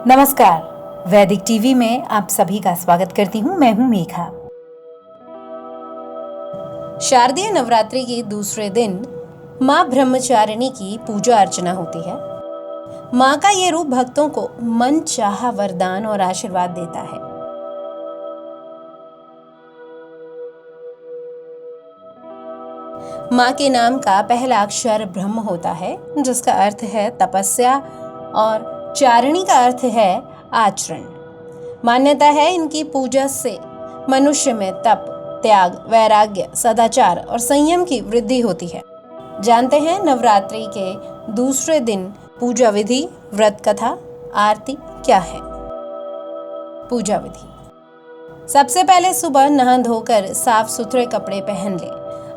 नमस्कार, वैदिक टीवी में आप सभी का स्वागत करती हूँ। मैं हूँ मेघा। शारदीय नवरात्रि के दूसरे दिन माँ ब्रह्मचारिणी की पूजा अर्चना होती है। माँ का ये रूप भक्तों को मन चाहा वरदान और आशीर्वाद देता है। माँ के नाम का पहला अक्षर ब्रह्म होता है, जिसका अर्थ है तपस्या, और चारिणी का अर्थ है आचरण। मान्यता है इनकी पूजा से मनुष्य में तप, त्याग, वैराग्य, सदाचार और संयम की वृद्धि होती है। जानते हैं नवरात्रि के दूसरे दिन पूजा विधि, व्रत कथा, आरती क्या है। पूजा विधि: सबसे पहले सुबह नहा धोकर साफ सुथरे कपड़े पहन लें।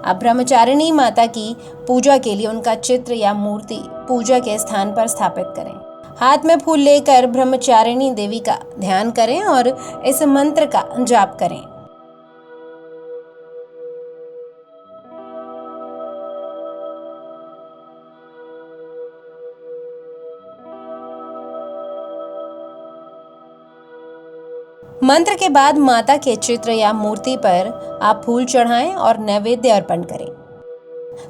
अब ब्रह्मचारिणी माता की पूजा के लिए उनका चित्र या मूर्ति पूजा के स्थान पर स्थापित करें। हाथ में फूल लेकर ब्रह्मचारिणी देवी का ध्यान करें और इस मंत्र का जाप करें। मंत्र के बाद माता के चित्र या मूर्ति पर आप फूल चढ़ाएं और नैवेद्य अर्पण करें।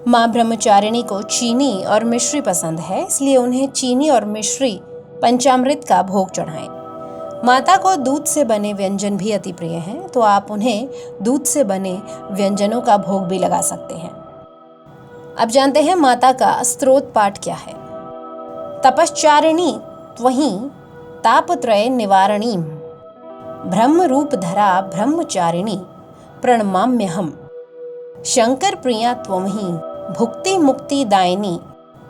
माँ ब्रह्मचारिणी को चीनी और मिश्री पसंद है, इसलिए उन्हें चीनी और मिश्री पंचामृत का भोग चढ़ाएं। माता को दूध से बने व्यंजन भी अति प्रिय हैं, तो आप उन्हें दूध से बने व्यंजनों का भोग भी लगा सकते हैं। अब जानते हैं माता का स्तोत्र पाठ क्या है। तपश्चारिणी त्वहीं तापत्रय निवारणीं ब्रह्म रूप धरा ब्रह्मचारिणी प्रणमाम्यहम्। शंकर प्रिया त्वमहि भुक्ति मुक्ति दायिनी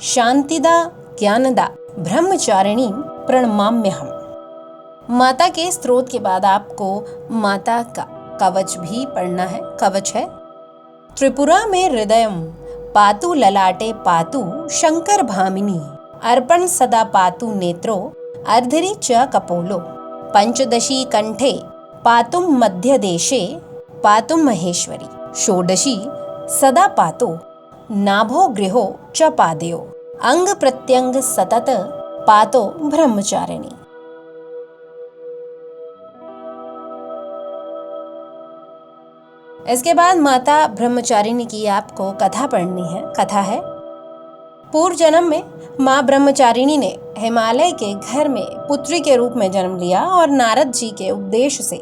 शांतिदा ज्ञानदा ब्रह्मचारिणी प्रणमाम्यहम्। माता के स्तोत्र के बाद आपको माता का कवच भी पढ़ना है। कवच है: त्रिपुरा में हृदयम पातु ललाटे पातु शंकर भामिनी अर्पण सदा पातु नेत्रो अर्धरी च कपोलो पंचदशी कंठे पातुम मध्य देशे पातुम महेश्वरी षोडशी सदा पातो नाभो गृहो च पादयो अंग प्रत्यंग सतत पातो ब्रह्मचारिणी। इसके बाद माता ब्रह्मचारिणी की आपको कथा पढ़नी है। कथा है: पूर्व जन्म में माँ ब्रह्मचारिणी ने हिमालय के घर में पुत्री के रूप में जन्म लिया और नारद जी के उपदेश से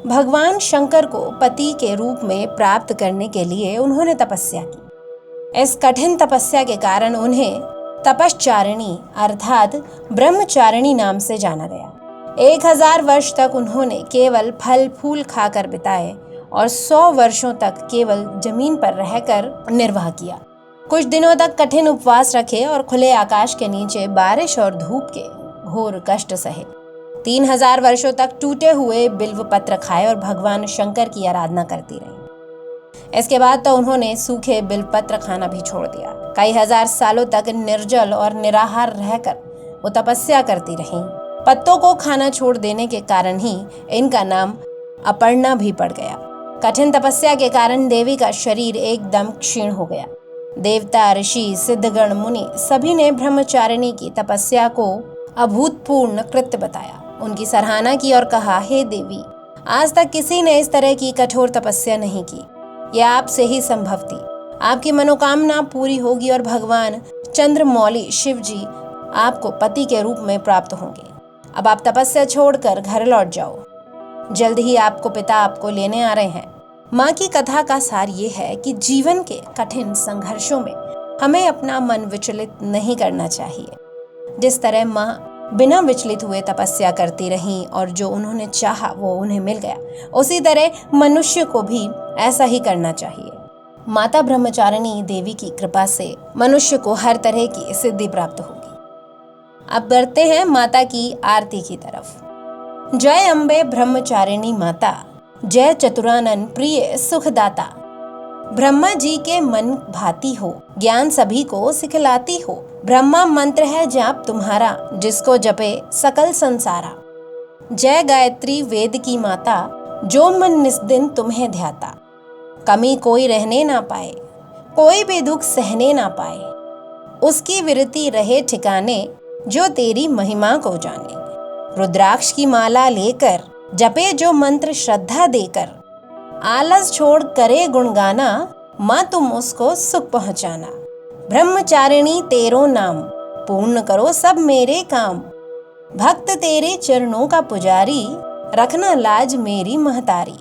भगवान शंकर को पति के रूप में प्राप्त करने के लिए उन्होंने तपस्या की। इस कठिन तपस्या के कारण उन्हें तपश्चारिणी अर्थात ब्रह्मचारिणी नाम से जाना गया। 1000 वर्ष तक उन्होंने केवल फल फूल खाकर बिताए और 100 वर्षों तक केवल जमीन पर रहकर निर्वाह किया। कुछ दिनों तक कठिन उपवास रखे और खुले आकाश के नीचे बारिश और धूप के घोर कष्ट सहे। 3000 वर्षों तक टूटे हुए बिल्व पत्र खाए और भगवान शंकर की आराधना करती रही। इसके बाद तो उन्होंने सूखे बिल्व पत्र खाना भी छोड़ दिया। कई हजार सालों तक निर्जल और निराहार रहकर वो तपस्या करती रहीं। पत्तों को खाना छोड़ देने के कारण ही इनका नाम अपर्णा भी पड़ गया। कठिन तपस्या के कारण देवी का शरीर एकदम क्षीण हो गया। देवता, ऋषि, सिद्धगण, मुनि सभी ने ब्रह्मचारिणी की तपस्या को अभूतपूर्ण कृत्य बताया, उनकी सराहना की और कहा, हे देवी, आज तक किसी ने इस तरह की कठोर तपस्या नहीं की। यह आपसे ही संभव थी। आपकी मनोकामना पूरी होगी और भगवान चंद्रमौली शिव जी आपको पति के रूप में प्राप्त होंगे। अब आप तपस्या छोड़कर घर लौट जाओ। जल्द ही आपको पिता आपको लेने आ रहे हैं। माँ की कथा का सार ये है कि जीवन के कठिन संघर्षों में हमें अपना मन विचलित नहीं करना चाहिए। जिस तरह माँ बिना विचलित हुए तपस्या करती रहीं और जो उन्होंने चाहा वो उन्हें मिल गया, उसी तरह मनुष्य को भी ऐसा ही करना चाहिए। माता ब्रह्मचारिणी देवी की कृपा से मनुष्य को हर तरह की सिद्धि प्राप्त होगी। अब बढ़ते हैं माता की आरती की तरफ। जय अम्बे ब्रह्मचारिणी माता, जय चतुरानन प्रिय सुखदाता। ब्रह्मा जी के मन भाती हो, ज्ञान सभी को सिखलाती हो। ब्रह्मा मंत्र है जाप तुम्हारा, जिसको जपे सकल संसारा। जय गायत्री वेद की माता, जो मन निस्दिन तुम्हें ध्याता। कमी कोई रहने ना पाए, कोई भी दुख सहने ना पाए। उसकी विरति रहे ठिकाने, जो तेरी महिमा को जाने। रुद्राक्ष की माला लेकर जपे जो मंत्र श्रद्धा देकर, आलस छोड़ करे गुणगाना, माँ तुम उसको सुख पहुँचाना। ब्रह्मचारिणी तेरो नाम, पूर्ण करो सब मेरे काम। भक्त तेरे चरणों का पुजारी, रखना लाज मेरी महतारी।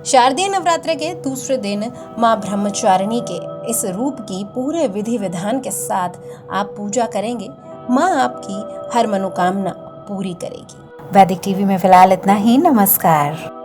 शारदीय नवरात्र के दूसरे दिन माँ ब्रह्मचारिणी के इस रूप की पूरे विधि विधान के साथ आप पूजा करेंगे, माँ आपकी हर मनोकामना पूरी करेगी। वैदिक टीवी में फिलहाल इतना ही। नमस्कार।